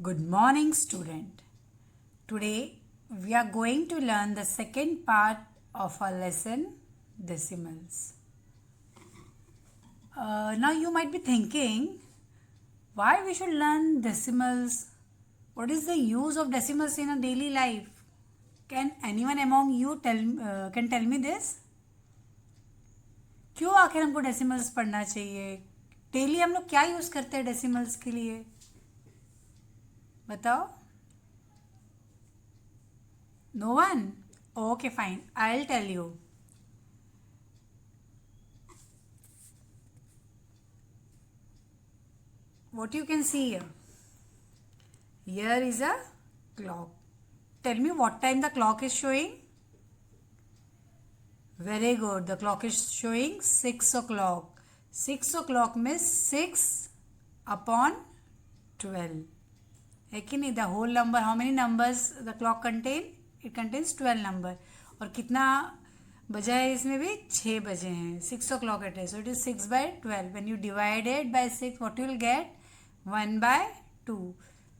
Good morning, student. Today we are going to learn the second part of our lesson, decimals. Now you might be thinking, why we should learn decimals? What is the use of decimals in a daily life? Can anyone among you tell me this? क्यों आखिर हमको decimals पढ़ना चाहिए? Daily हम लोग क्या use करते हैं डेसिमल्स के लिए? बताओ. No one? Okay, fine. I'll tell you. What you can see here? Here is a clock. Tell me what time the clock is showing? Very good. The clock is showing 6 o'clock. 6 o'clock means 6 upon 12. है कि नहीं? The whole number, how many numbers the clock contain? It contains 12 number. और कितना बजा है इसमें भी? 6 बजे हैं. 6 o'clock it is. So it is 6 by 12. When you divide it by 6, what you will get? 1 by 2.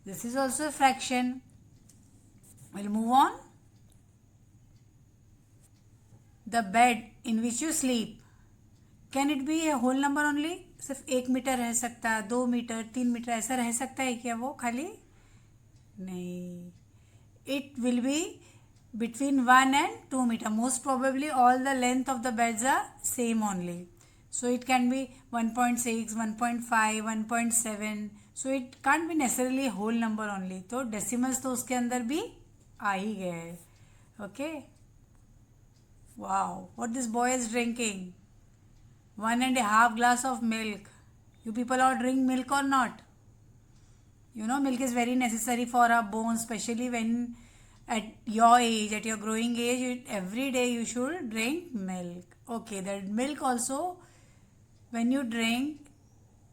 This is also a fraction. We'll move on. The bed in which you sleep, can it be a whole number only? सिर्फ 1 metre रह सकता है, 2 metre, 3 metre ऐसा रह सकता है क्या वो खाली? नहीं. It will be between 1 and 2 meter. Most probably all the length of the beds are same only. So it can be 1.6, 1.5, 1.7. So it can't be necessarily a whole number only. तो decimals तो उसके अंदर भी आ ही गए हैं. Okay. Wow, what this boy is drinking? 1.5 glass of milk. You people all drink milk or not? You know, milk is very necessary for our bones, especially when at your age, at your growing age, every day you should drink milk. Okay, that milk also, when you drink,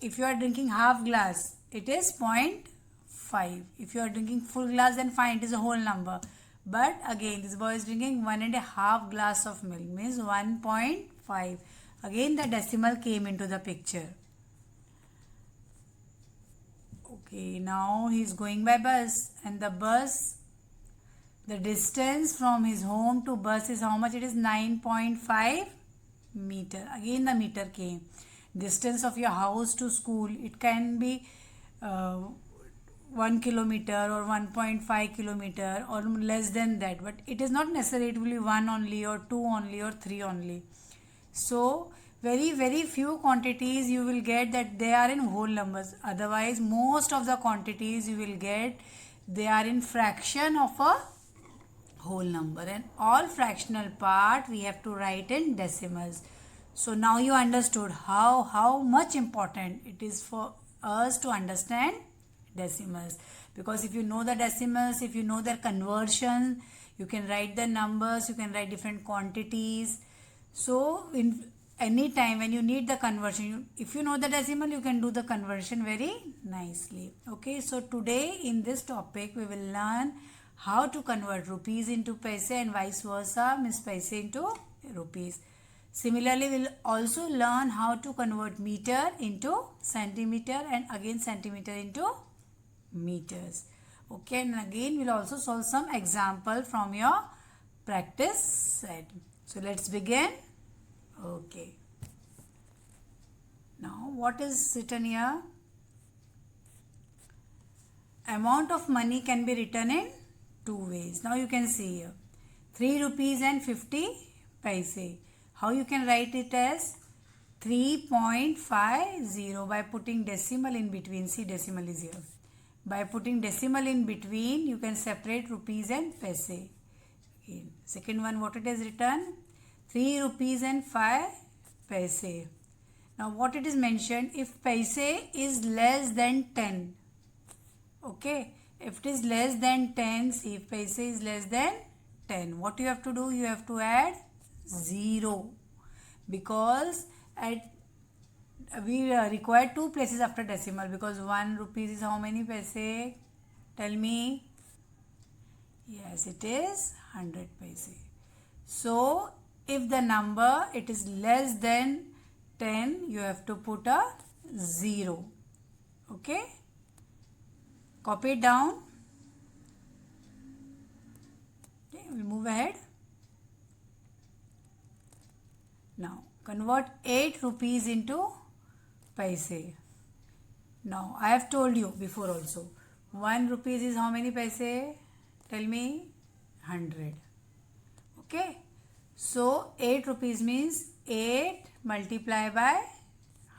if you are drinking half glass, it is 0.5. If you are drinking full glass, then fine, it is a whole number. But again, this boy is drinking 1.5 glass of milk, means 1.5. Again, the decimal came into the picture. Okay, now he is going by bus, and the bus, the distance from his home to bus is how much? It is 9.5 meter. Again, the meter came. Distance of your house to school, it can be 1 kilometer or 1.5 kilometer or less than that, but it is not necessary it will be 1 only or 2 only or 3 only. So very few quantities you will get that they are in whole numbers. Otherwise most of the quantities you will get they are in fraction of a whole number, and all fractional part we have to write in decimals. So now you understood how much important it is for us to understand decimals, because if you know the decimals, if you know their conversion, you can write the numbers, you can write different quantities. So in any time when you need the conversion, if you know the decimal, you can do the conversion very nicely. Okay, so today in this topic we will learn how to convert rupees into paise and vice versa, means paise into rupees. Similarly, we'll also learn how to convert meter into centimeter and again centimeter into meters. Okay, and again we'll also solve some example from your practice set. So let's begin. Okay. Now what is written here? Amount of money can be written in two ways. Now you can see here 3 rupees and 50 paise. How you can write it as 3.50 by putting decimal in between. See, decimal is here. By putting decimal in between, you can separate rupees and paise. Again, second one, what it is written? 3 rupees and 5 paise. Now what it is mentioned, if paise is less than 10. Okay, if it is less than 10, see, if paise is less than 10, what you have to do? You have to add 0, because we require two places after decimal, because 1 rupees is how many paise? Tell me. Yes, it is 100 paise. So if the number it is less than 10, you have to put a 0. Okay. Copy it down. Okay, we'll move ahead. Now convert 8 rupees into paise. Now I have told you before also, 1 rupees is how many paise? Tell me. 100. Okay, so 8 rupees means 8 multiply by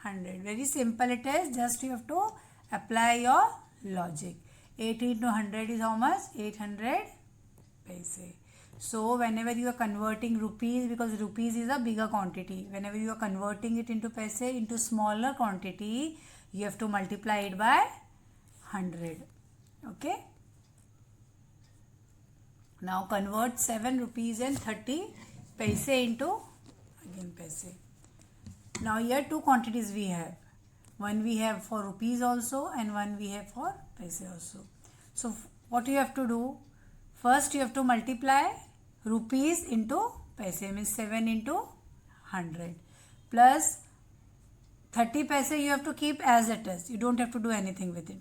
100. Very simple it is. Just you have to apply your logic. 8 into 100 is how much? 800 paise. So whenever you are converting rupees, because rupees is a bigger quantity, whenever you are converting it into paise, into smaller quantity, you have to multiply it by 100. Okay. Now convert 7 rupees and 30 paise into again paise. Now here two quantities we have. One we have for rupees also and one we have for paise also. So what you have to do? First you have to multiply rupees into paise, means 7 into 100 plus 30 paise you have to keep as it is. You don't have to do anything with it.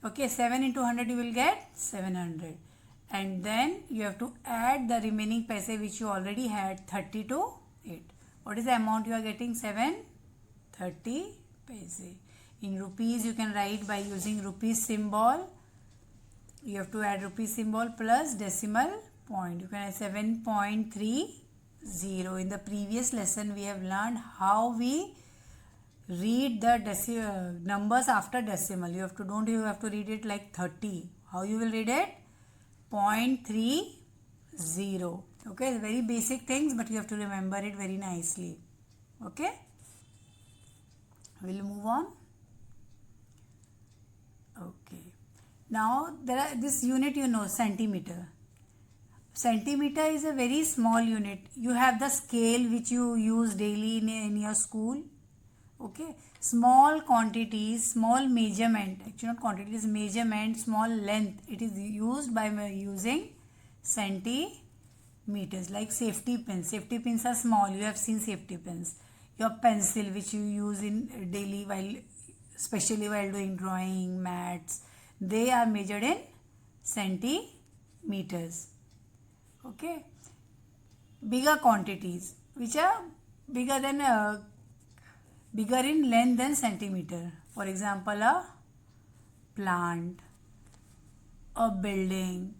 Okay, 7 into 100 you will get 700. And then you have to add the remaining paise which you already had, 30 to 8. What is the amount you are getting? 730 paise. In rupees you can write by using rupees symbol. You have to add rupees symbol plus decimal point. You can add 7.30. In the previous lesson we have learned how we read the numbers after decimal. You have to read it like 30. How you will read it? 0.30. Okay, very basic things, but you have to remember it very nicely. Okay, we'll move on. Okay, now there are this unit, you know, centimeter. Centimeter is a very small unit. You have the scale which you use daily in your school. Okay, small quantities, small measurement, actually not quantities, measurement, small length, it is used by using centimeters. Like safety pins. Safety pins are small. You have seen safety pins. Your pencil which you use in daily, while especially while doing drawing, maths, they are measured in centimeters. Okay, bigger quantities which are bigger in length than centimeter. For example, a plant, a building,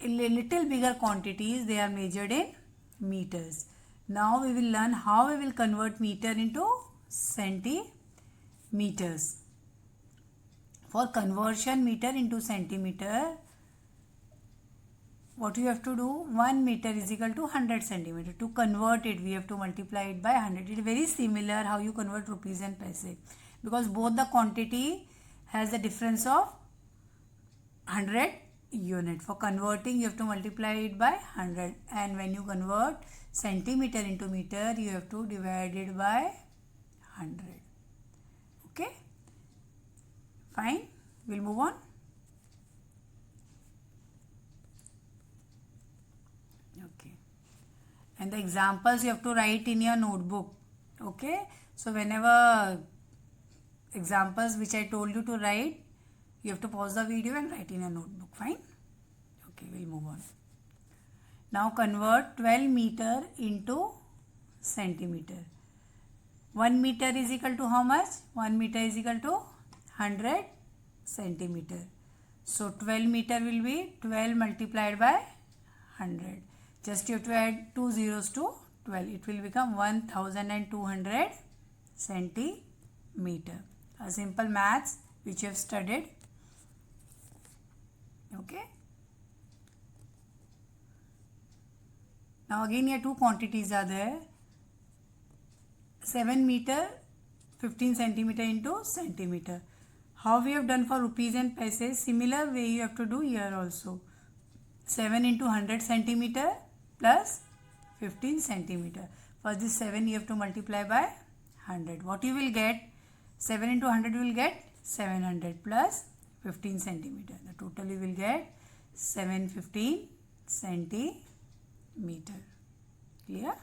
a little bigger quantities, they are measured in meters. Now we will learn how we will convert meter into centimeters. For conversion meter into centimeter, what you have to do? 1 meter is equal to 100 centimeter. To convert it, we have to multiply it by 100. It is very similar how you convert rupees and paise, because both the quantity has a difference of 100 unit. For converting, you have to multiply it by 100, and when you convert centimeter into meter, you have to divide it by 100. Okay, fine. We'll move on. And the examples you have to write in your notebook. Okay, so whenever examples which I told you to write, you have to pause the video and write in your notebook. Fine. Okay, we'll move on. Now convert 12 meter into centimeter. 1 meter is equal to how much? 1 meter is equal to 100 centimeter. So 12 meter will be 12 multiplied by 100. Just you have to add 2 zeros to 12. It will become 1200 centimeter. A simple maths which you have studied. Okay. Now again here two quantities are there. 7 meter 15 centimeter into centimeter. How we have done for rupees and paise, similar way you have to do here also. 7 into 100 centimeter plus 15 centimeter. For this 7 you have to multiply by 100. What you will get? 7 into 100 you will get 700 plus 15 centimeter. The total you will get 715 centimeter. Clear?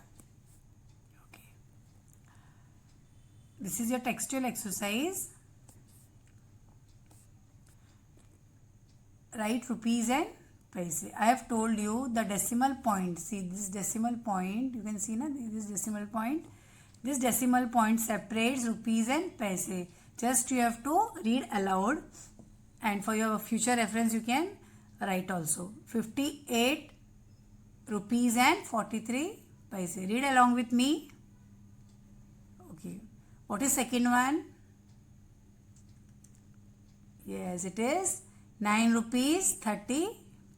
Okay. This is your textual exercise. write rupees and paise. I have told you the decimal point. See this decimal point. You can see na this decimal point. This decimal point separates rupees and paise. Just you have to read aloud, and for your future reference you can write also. 58 rupees and 43 paise. Read along with me. Okay. What is second one? Yes, it is 9 rupees 30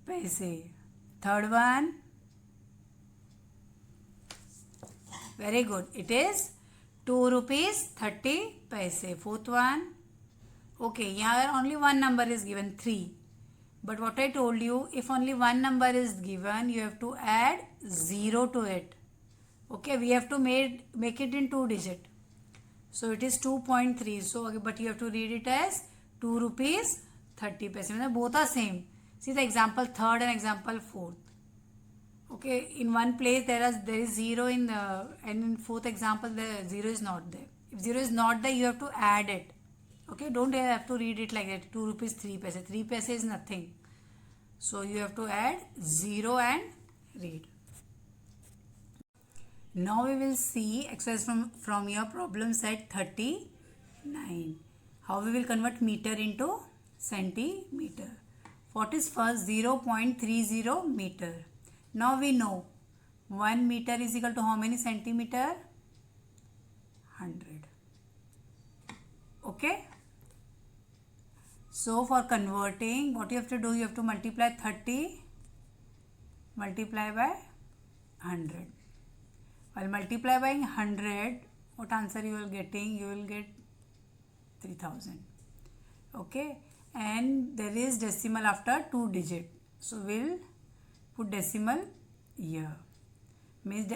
paise. Third one. Very good. It is 2 rupees 30 paise. Fourth one. Okay, here only one number is given, 3. But what I told you, if only one number is given, you have to add 0 to it. Okay, we have to make it in 2 digit. So it is 2.3. So, okay, but you have to read it as 2 rupees 30 paise. Both are same. See the example third and example fourth. Okay, in one place there is 0 in the, and in fourth example the 0 is not there. If 0 is not there, you have to add it. Okay, don't have to read it like that. 2 rupees 3 paise. 3 paise is nothing. So you have to add 0 and read. Now we will see exercise from your problem set 39. How we will convert meter into centimeter. What is first? 0.30 meter. Now we know 1 meter is equal to how many centimeter? 100. Okay. So for converting, what you have to do? You have to multiply 30 multiply by 100. While multiply by 100, what answer you will getting? You will get 3000. Okay, and there is decimal after 2 digit. So we'll put decimal here. Means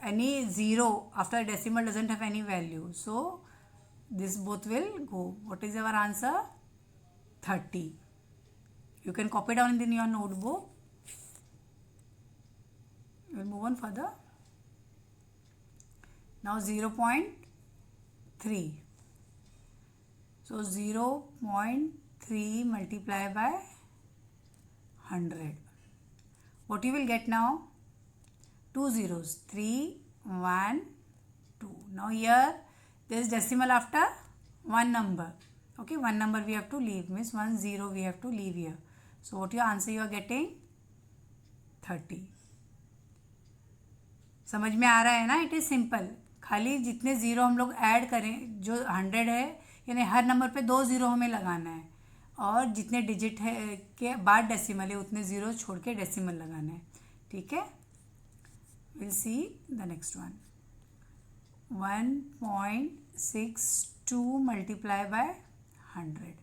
any 0 after decimal doesn't have any value. So this both will go. What is our answer? 30. You can copy down in your notebook. We'll move on further. Now 0.3. So 0.3 multiply by 100. What you will get now? 2 zeros. 3, 1, 2. Now here there is decimal after one number. Okay, one number we have to leave. Means 1 0 we have to leave here. So what your answer you are getting? 30. समझ में आ रहा है ना? It is simple. खाली जितने zero हम लोग add करें, जो 100 है यानी हर नंबर पे 2 ज़ीरो हमें लगाना है, और जितने डिजिट है के बाद डेसिमल है उतने ज़ीरो छोड़ के डेसिमल लगाना है. ठीक है. Will see the next one. 1.62 multiply by 100.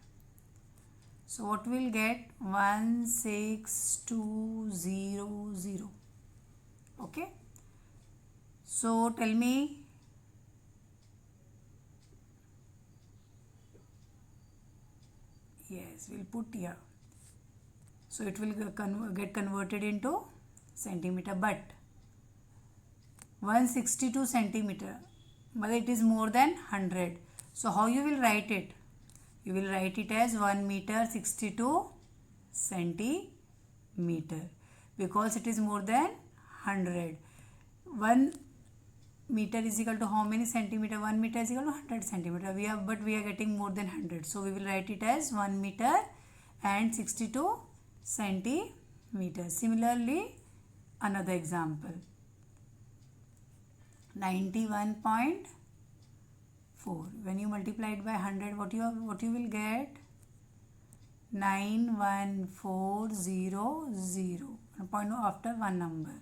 So what we'll get? 16200. Okay. So tell me. Yes, we'll put here. So it will get converted into centimeter. But 162 centimeter, but it is more than 100. So how you will write it? You will write it as 1 meter 62 centimeter, because it is more than 100. 1 meter is equal to how many centimeter? 1 meter is equal to 100 centimeter. But we are getting more than 100. So we will write it as 1 meter and 62 centimeter. Similarly, another example. 91.4. When you multiply it by 100, what you will get? 91400. A point after one number.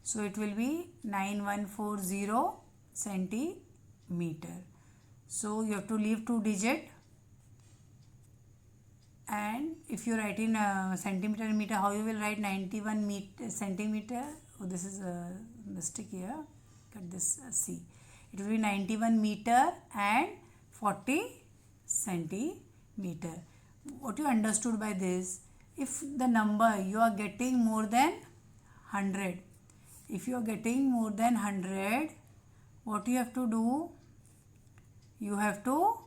So it will be 9140 centimeter. So you have to leave 2 digit. And if you write in centimeter and meter, how you will write 91 centimeter? Oh, this is a mistake here. Cut this C. It will be 91 meter and 40 centimeter. What you understood by this? If the number you are getting more than 100, if you are getting more than 100, what you have to do? You have to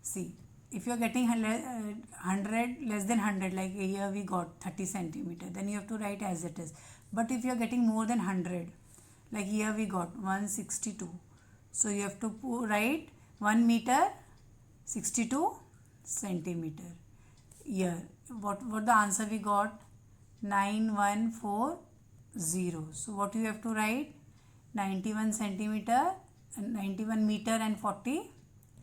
see if you are getting 100 less than 100, like here we got 30 centimeter, then you have to write as it is. But if you are getting more than 100, like here we got 162, so you have to write 1 meter 62 centimeter. Here what the answer we got? 9140. So what you have to write? 91 centimeter and 91 meter and 40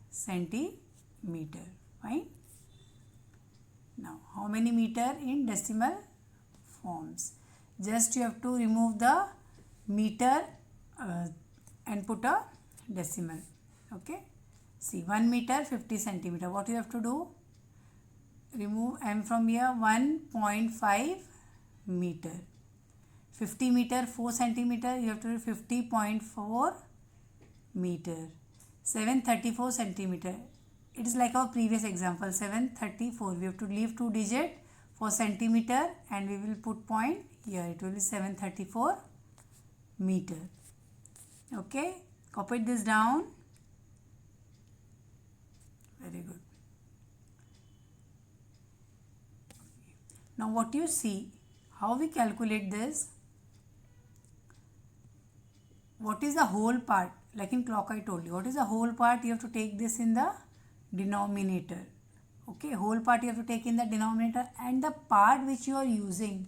centimeter. Fine. Now how many meter in decimal forms? Just you have to remove the meter and put a decimal. Okay. See, 1 meter 50 centimeter. What you have to do? Remove m from here. 1.5 meter. 50 meter 4 centimeter. You have to do 50.4 meter. 734 centimeter. It is like our previous example. 734. We have to leave 2 digit for centimeter and we will put point here. It will be 734 meter. Okay. Copy this down. Very good. Now what you see, how we calculate this? What is the whole part? Like in clock I told you, what is the whole part? You have to take this in the denominator. Okay, whole part you have to take in the denominator, and the part which you are using,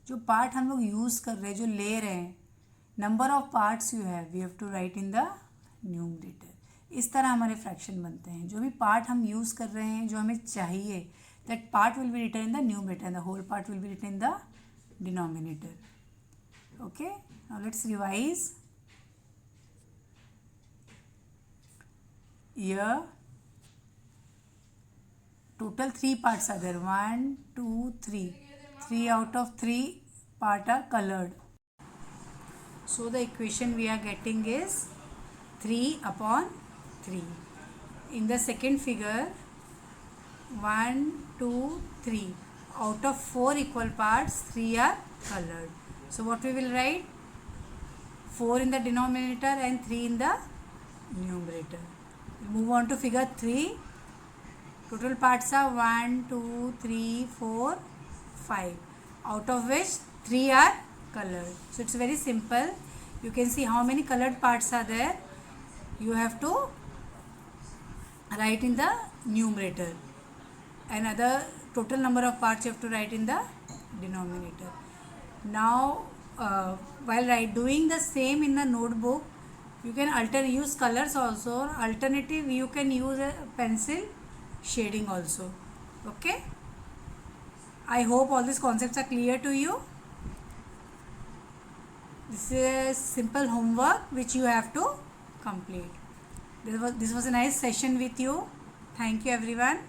जो part हम लोग use कर रहे हैं, जो ले रहे हैं, number of parts you have, we have to write in the numerator. इस तरह हमारे फ्रैक्शन बनते हैं. जो भी पार्ट हम यूज़ कर रहे हैं, जो हमें चाहिए, that part will be written in the numerator and the whole part will be written in the denominator. Okay, now let's revise. Here total 3 parts are there. 1, 2, 3. 3 out of 3 part are colored. So the equation we are getting is 3/3. In the second figure, 1, 2, 3. Out of 4 equal parts, 3 are colored. So what we will write? 4 in the denominator and 3 in the numerator. Move on to figure 3. Total parts are 1, 2, 3, 4, 5. Out of which 3 are colored. So it's very simple. You can see how many colored parts are there. You have to write in the numerator. And other total number of parts you have to write in the denominator. Now, while doing the same in the notebook, you can use colors also. Alternative, you can use a pencil shading also. Okay. I hope all these concepts are clear to you. This is simple homework which you have to complete. This was a nice session with you. Thank you everyone.